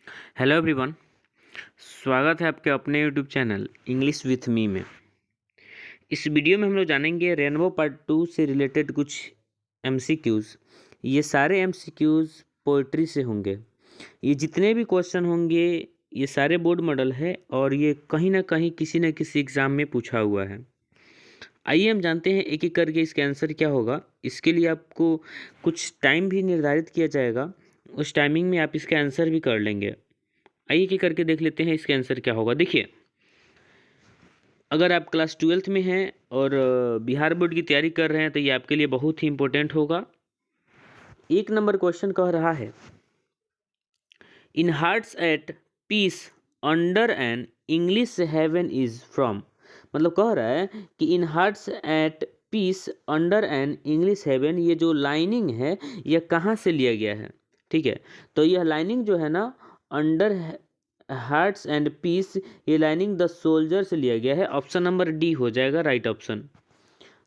Hello everyone. स्वागत है आपके अपने YouTube channel English with me में। इस वीडियो में हम लोग जानेंगे रेनबो पार्ट 2 से रिलेटेड कुछ एमसीक्यूज़। ये सारे एमसीक्यूज़ पोइट्री से होंगे। ये जितने भी क्वेश्चन होंगे ये सारे बोर्ड मॉडल है और ये कहीं ना कहीं किसी न किसी एग्ज़ाम में पूछा हुआ है। आइए हम जानते हैं एक एक करके इसका आंसर क्या होगा। इसके लिए आपको कुछ टाइम भी निर्धारित किया जाएगा, उस टाइमिंग में आप इसका आंसर भी कर लेंगे। आइए एक करके देख लेते हैं इसका आंसर क्या होगा। देखिए, अगर आप क्लास 12th में हैं और बिहार बोर्ड की तैयारी कर रहे हैं तो ये आपके लिए बहुत ही इंपॉर्टेंट होगा। एक नंबर क्वेश्चन कह रहा है, in hearts at peace under an English heaven is from. मतलब कह रहा है कि in hearts at peace under an English heaven, ये जो लाइनिंग है यह कहाँ से लिया गया है। ठीक है, तो यह लाइनिंग जो है ना, अंडर हार्ट्स एंड पीस, ये लाइनिंग द सोल्जर से लिया गया है। ऑप्शन नंबर डी हो जाएगा राइट ऑप्शन।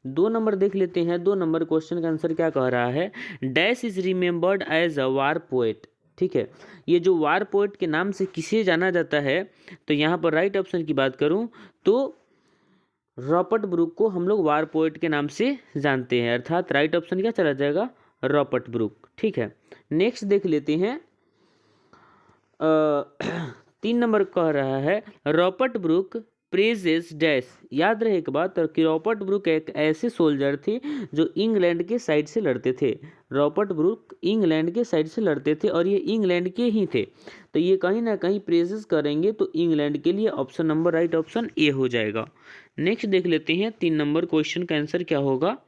2 नंबर देख लेते हैं। 2 नंबर क्वेश्चन का आंसर क्या कह रहा है, dash is remembered as a war poet. ठीक है, ये जो वार पोएट के नाम से किसे जाना जाता है, तो यहाँ पर राइट ऑप्शन की बात करूँ तो रॉबर्ट ब्रूक को हम लोग वार पोएट के नाम से जानते हैं, अर्थात राइट ऑप्शन क्या चला जाएगा, रॉबर्ट ब्रूक। ठीक है, नेक्स्ट देख लेते हैं। 3 नंबर कह रहा है, रॉबर्ट ब्रूक प्रेजेस डैश। याद रहे एक बात कि रॉबर्ट ब्रूक एक ऐसे सोल्जर थे जो इंग्लैंड के साइड से लड़ते थे। रॉबर्ट ब्रूक इंग्लैंड के साइड से लड़ते थे और ये इंग्लैंड के ही थे, तो ये कहीं ना कहीं प्रेजेस करेंगे तो इंग्लैंड के लिए option number right option A हो जाएगा। नेक्स्ट देख लेते हैं 3 नंबर क्वेश्चन का आंसर क्या होगा।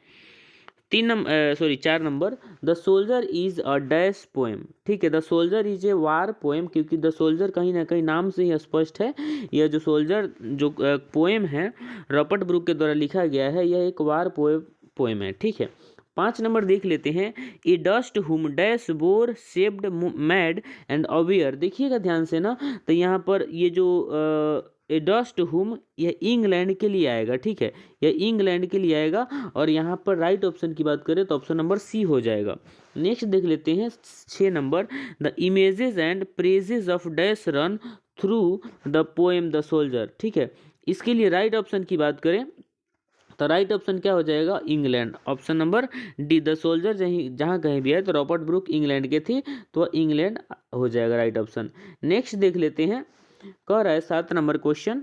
4 number, the soldier is a dash poem. ठीक है, the soldier is a war poem, क्योंकि द सोल्जर कहीं ना कहीं नाम से ही स्पष्ट है, यह जो सोल्जर जो पोएम है रॉबर्ट ब्रूक के द्वारा लिखा गया है, यह एक वार पोएम है। ठीक है, 5 नंबर देख लेते हैं, a dust whom dash bore shaped made and aware. देखिएगा ध्यान से ना, तो यहाँ पर ये जो ए डस्ट हुम, यह इंग्लैंड के लिए आएगा। ठीक है, यह इंग्लैंड के लिए आएगा और यहाँ पर राइट ऑप्शन की बात करें तो ऑप्शन नंबर सी हो जाएगा। नेक्स्ट देख लेते हैं 6 number, the images and praises of dash run through the poem the soldier. ठीक है, इसके लिए राइट ऑप्शन की बात करें तो राइट ऑप्शन क्या हो जाएगा, England. Option number D, the soldier जहाँ कहीं भी है तो रॉबर्ट ब्रूक इंग्लैंड के थे, तो इंग्लैंड हो जाएगा राइट ऑप्शन। नेक्स्ट देख लेते हैं, कह रहा है 7 नंबर क्वेश्चन।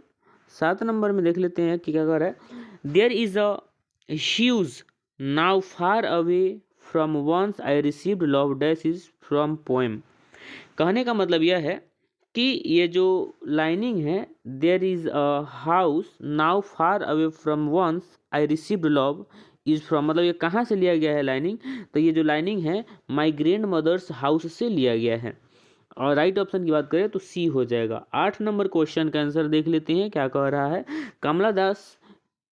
7 नंबर में देख लेते हैं कि क्या कह रहा है, there is a huge now far away from once I received love dash is from poem. कहने का मतलब यह है कि ये जो लाइनिंग है, there is a house now far away from once I received love is from, मतलब ये कहाँ से लिया गया है लाइनिंग, तो ये जो लाइनिंग है माई ग्रैंड मदर्स हाउस से लिया गया है और राइट ऑप्शन की बात करें तो सी हो जाएगा। 8 नंबर क्वेश्चन का आंसर देख लेते हैं, क्या कह रहा है, कमला दास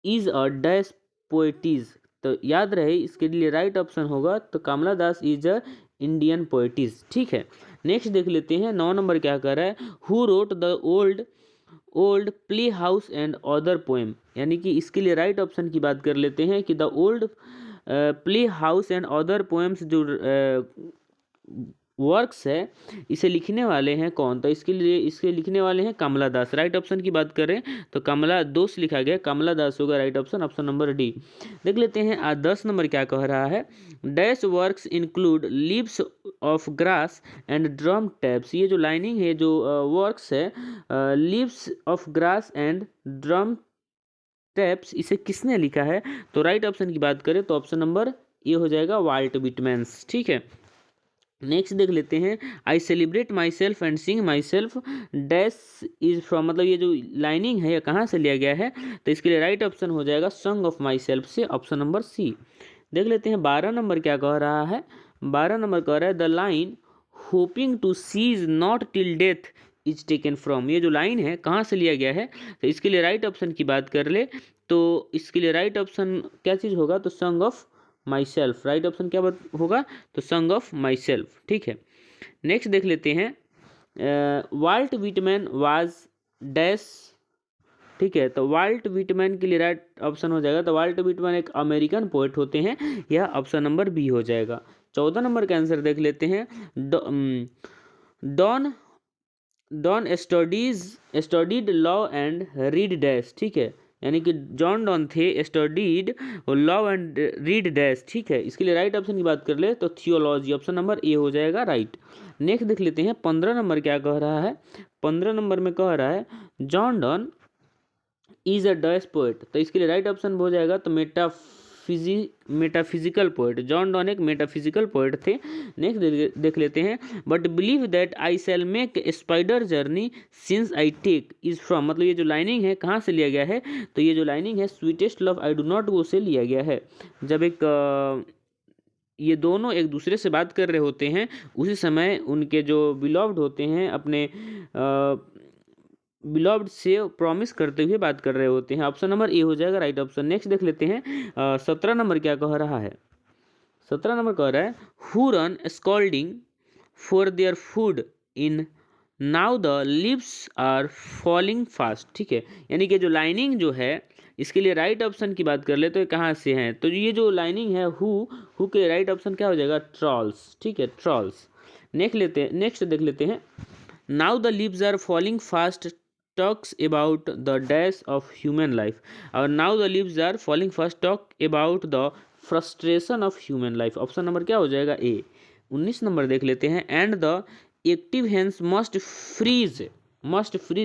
इज अ डैश पोएटिज। तो याद रहे इसके लिए राइट ऑप्शन होगा तो कमला दास इज अ इंडियन पोएटिज। ठीक है, नेक्स्ट देख लेते हैं 9 नंबर क्या कह रहा है, who wrote the old old play house and other poem. यानी कि इसके लिए राइट ऑप्शन की बात कर लेते हैं कि the old play house and other poems जो वर्क्स है, इसे लिखने वाले हैं कौन, तो इसके लिखने वाले हैं कमला दास। राइट ऑप्शन की बात करें तो कमला दोष लिखा गया, कमला दास होगा right option, option number D. देख लेते हैं 10 नंबर क्या कह रहा है, dash works include leaves of grass and drum taps. ये जो लाइनिंग है, जो वर्क्स है leaves of grass and drum taps, इसे किसने लिखा है, तो राइट ऑप्शन की बात करें तो ऑप्शन नंबर ये हो जाएगा वाल्ट विटमैन्स। ठीक है, नेक्स्ट देख लेते हैं, I celebrate my self and Singh my self dash is from, मतलब ये जो लाइनिंग है ये कहाँ से लिया गया है, तो इसके लिए राइट ऑप्शन हो जाएगा सॉन्ग ऑफ माई सेल्फ से, ऑप्शन नंबर सी। देख लेते हैं 12 नंबर क्या कह रहा है। 12 नंबर कह रहा है, the line hoping to cease not till death is taken from. ये जो लाइन है कहाँ से लिया गया है, तो इसके लिए राइट ऑप्शन की बात कर ले तो इसके लिए राइट ऑप्शन क्या चीज़ होगा, तो song of my self. Right option क्या होगा, तो सॉन्ग ऑफ माई सेल्फ। ठीक है, नेक्स्ट देख लेते हैं, वाल्ट विटमैन वाज डैश। ठीक है, तो वाल्ट विटमैन के लिए राइट ऑप्शन हो जाएगा, तो वाल्ट विटमैन एक अमेरिकन पोएट होते हैं, यह ऑप्शन नंबर बी हो जाएगा। 14 नंबर का आंसर देख लेते हैं, Donne Donne studied law and read dash, ठीक है, यानी कि जॉन डॉन थे studied law and read dash, ठीक है। इसके लिए राइट ऑप्शन की बात कर ले तो थियोलॉजी, ऑप्शन नंबर ए हो जाएगा राइट। नेक्स्ट देख लेते हैं 15 नंबर क्या कह रहा है। 15 नंबर में कह रहा है John Donne is a dash poet, तो इसके लिए राइट ऑप्शन हो जाएगा तो मेटाफिजिकल पोएट। जॉन डॉन एक मेटाफिजिकल पोएट थे। नेक्स्ट देख लेते हैं but believe that I shall make spider journey since I take is from, मतलब ये जो लाइनिंग है कहाँ से लिया गया है, तो ये जो लाइनिंग है sweetest love I do not go से लिया गया है। जब ये दोनों एक दूसरे से बात कर रहे होते हैं उसी समय उनके जो बिलॉव्ड होते हैं अपने बिलॉव्ड से प्रॉमिस करते हुए बात कर रहे होते हैं। ऑप्शन नंबर ए हो जाएगा राइट ऑप्शन। नेक्स्ट देख लेते हैं 17 नंबर क्या कह रहा है। 17 नंबर कह रहा है who run scolding for their food in now the leaves are falling fast, ठीक है, यानी कि जो लाइनिंग जो है इसके लिए राइट ऑप्शन की बात कर ले तो ये कहाँ से है, तो ये जो लाइनिंग है हु के राइट ऑप्शन क्या हो जाएगा ट्रॉल्स, ठीक है, ट्रॉल्स। नेक्स्ट देख लेते हैं now the leaves are falling fast talks about the dash of human life, और now the leaves are falling fast talk about the frustration of human life, option number क्या हो जाएगा a. 19 number देख लेते हैं and the active hands must freeze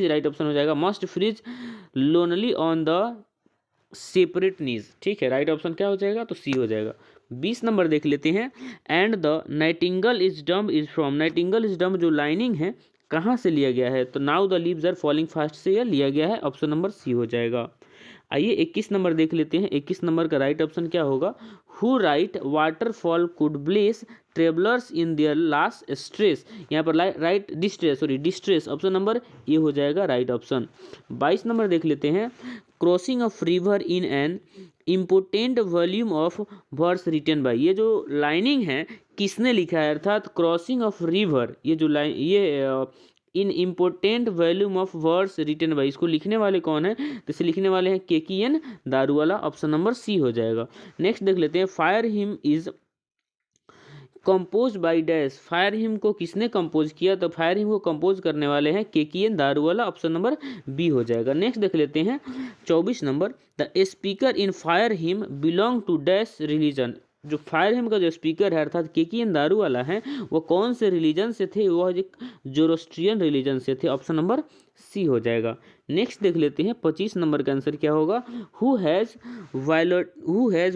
right option हो जाएगा must freeze lonely on the separate knees, ठीक है, राइट ऑप्शन क्या हो जाएगा तो सी हो जाएगा। 20 नंबर देख लेते हैं and the Nightingale is dumb is from, Nightingale is dumb जो लाइनिंग है कहाँ से लिया गया है, तो now the leaves are falling fast से यह लिया गया है, ऑप्शन नंबर सी हो जाएगा। आइए 21 नंबर देख लेते हैं। 21 नंबर का राइट ऑप्शन क्या होगा who right waterfall could bless travellers in their last stress, यहाँ पर right distress, option number A हो जाएगा राइट ऑप्शन। 22 नंबर देख लेते हैं crossing of river in an important volume of verse written by, ये जो लाइनिंग है किसने लिखा है, अर्थात क्रॉसिंग ऑफ रिवर ये जो लाइन ये in important volume of words written by, इसको लिखने वाले कौन है, तो इसे लिखने वाले हैं Keki N Daruwalla, option number C हो जाएगा। नेक्स्ट देख लेते हैं fire him is compose by dash, fire him को किसने कंपोज किया, तो फायर हिम को कंपोज करने वाले हैं Keki N Daruwalla, option number B हो जाएगा। नेक्स्ट देख लेते हैं 24 number the speaker in fire hymn belong to dash religion, जो फायर हिम का जो स्पीकर है अर्थात केकीएन दारूवाला है वो कौन से रिलीजन से थे, वह एक जोरोस्ट्रियन रिलीजन से थे, ऑप्शन नंबर सी हो जाएगा। नेक्स्ट देख लेते हैं 25 नंबर का आंसर क्या होगा who has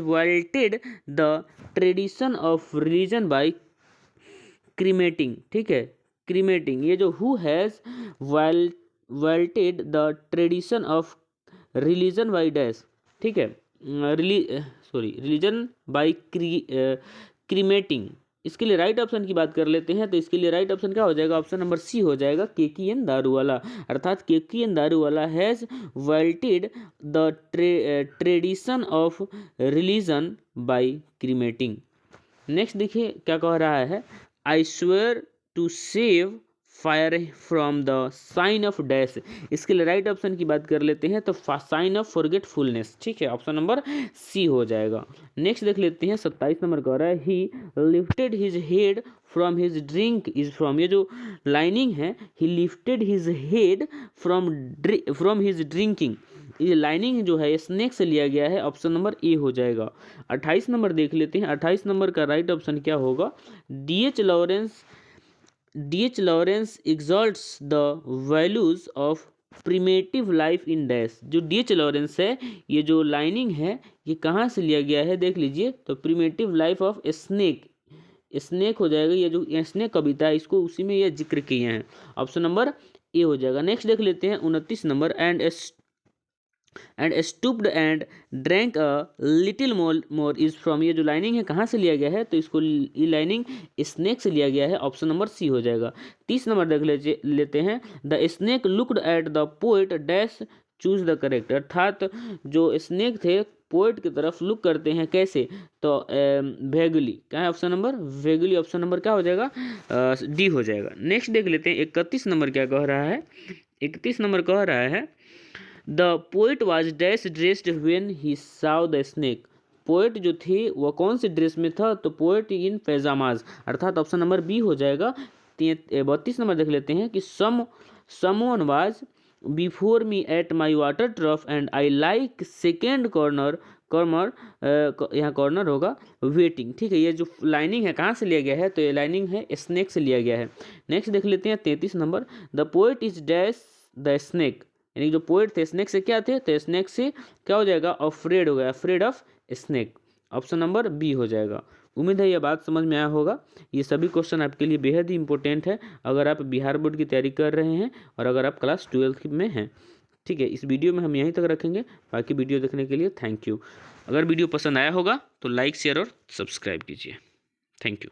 violated the tradition of religion by cremating, ठीक है, क्रीमेटिंग, ये जो who has violated the tradition of religion by dash, ठीक है, रिलीजन बाय क्रीमेटिंग, इसके लिए राइट ऑप्शन की बात कर लेते हैं तो इसके लिए राइट ऑप्शन क्या हो जाएगा ऑप्शन नंबर सी हो जाएगा केकीएन दारूवाला, अर्थात Keki N Daruwalla has violated the tradition of religion by cremating. Next देखिए क्या कह रहा है I swear to save fire from the sign of dash, इसके लिए राइट ऑप्शन की बात कर लेते हैं तो साइन ऑफ फॉरगेटफुलनेस, ठीक है, ऑप्शन नंबर सी हो जाएगा। नेक्स्ट देख लेते हैं 27 नंबर कह रहा है ही lifted his head from his drink is from, ये जो लाइनिंग है ही lifted his head from his drinking, ये लाइनिंग जो है स्नेक से लिया गया है, ऑप्शन नंबर ए हो जाएगा। 28 नंबर देख लेते हैं 28 नंबर का राइट ऑप्शन क्या होगा D H Lawrence exalts the values of primitive life in dash, जो डी.एच. लॉरेंस है ये जो लाइनिंग है ये कहाँ से लिया गया है देख लीजिए तो प्रिमेटिव लाइफ ऑफ स्नेक हो जाएगा, ये जो स्नेक कविता है इसको उसी में ये जिक्र किए हैं, ऑप्शन नंबर ए हो जाएगा। नेक्स्ट देख लेते हैं 29 number and stooped and drank a little more is from, ये जो लाइनिंग है कहाँ से लिया गया है तो इसको ये लाइनिंग स्नेक से लिया गया है, ऑप्शन नंबर सी हो जाएगा। 30 नंबर देख लेते हैं the snake looked at the poet dash choose the correct, अर्थात जो स्नेक थे पोएट की तरफ लुक करते हैं कैसे, तो वेगली, क्या है option number vaguely, option number क्या हो जाएगा डी हो जाएगा। नेक्स्ट देख लेते हैं 31 नंबर क्या कह रहा है 31 नंबर कह रहा है the poet was dash dressed when he Sao the snake, poet जो थे वह कौन से ड्रेस में था तो पोएट इन पैजामाज, अर्थात ऑप्शन नंबर बी हो जाएगा 32 नंबर देख लेते हैं कि someone was before me at my water trough and I like second corner corner यहाँ कॉर्नर होगा वेटिंग। ठीक है, ये जो लाइनिंग है कहाँ से लिया गया है, तो ये लाइनिंग है स्नेक से लिया गया है। नेक्स्ट देख लेते हैं 33 number, the poet is dash the snake, यानी जो पोएट थे स्नेक से क्या थे, तो स्नेक से क्या हो जाएगा, अफ्रेड हो गया, afraid of snake. Option number B हो जाएगा। उम्मीद है यह बात समझ में आया होगा। ये सभी क्वेश्चन आपके लिए बेहद ही इंपॉर्टेंट है अगर आप बिहार बोर्ड की तैयारी कर रहे हैं और अगर आप क्लास 12 में हैं। ठीक है, इस वीडियो में हम यहीं तक रखेंगे। बाकी वीडियो देखने के लिए थैंक यू। अगर वीडियो पसंद आया होगा तो लाइक शेयर और सब्सक्राइब कीजिए। Thank you.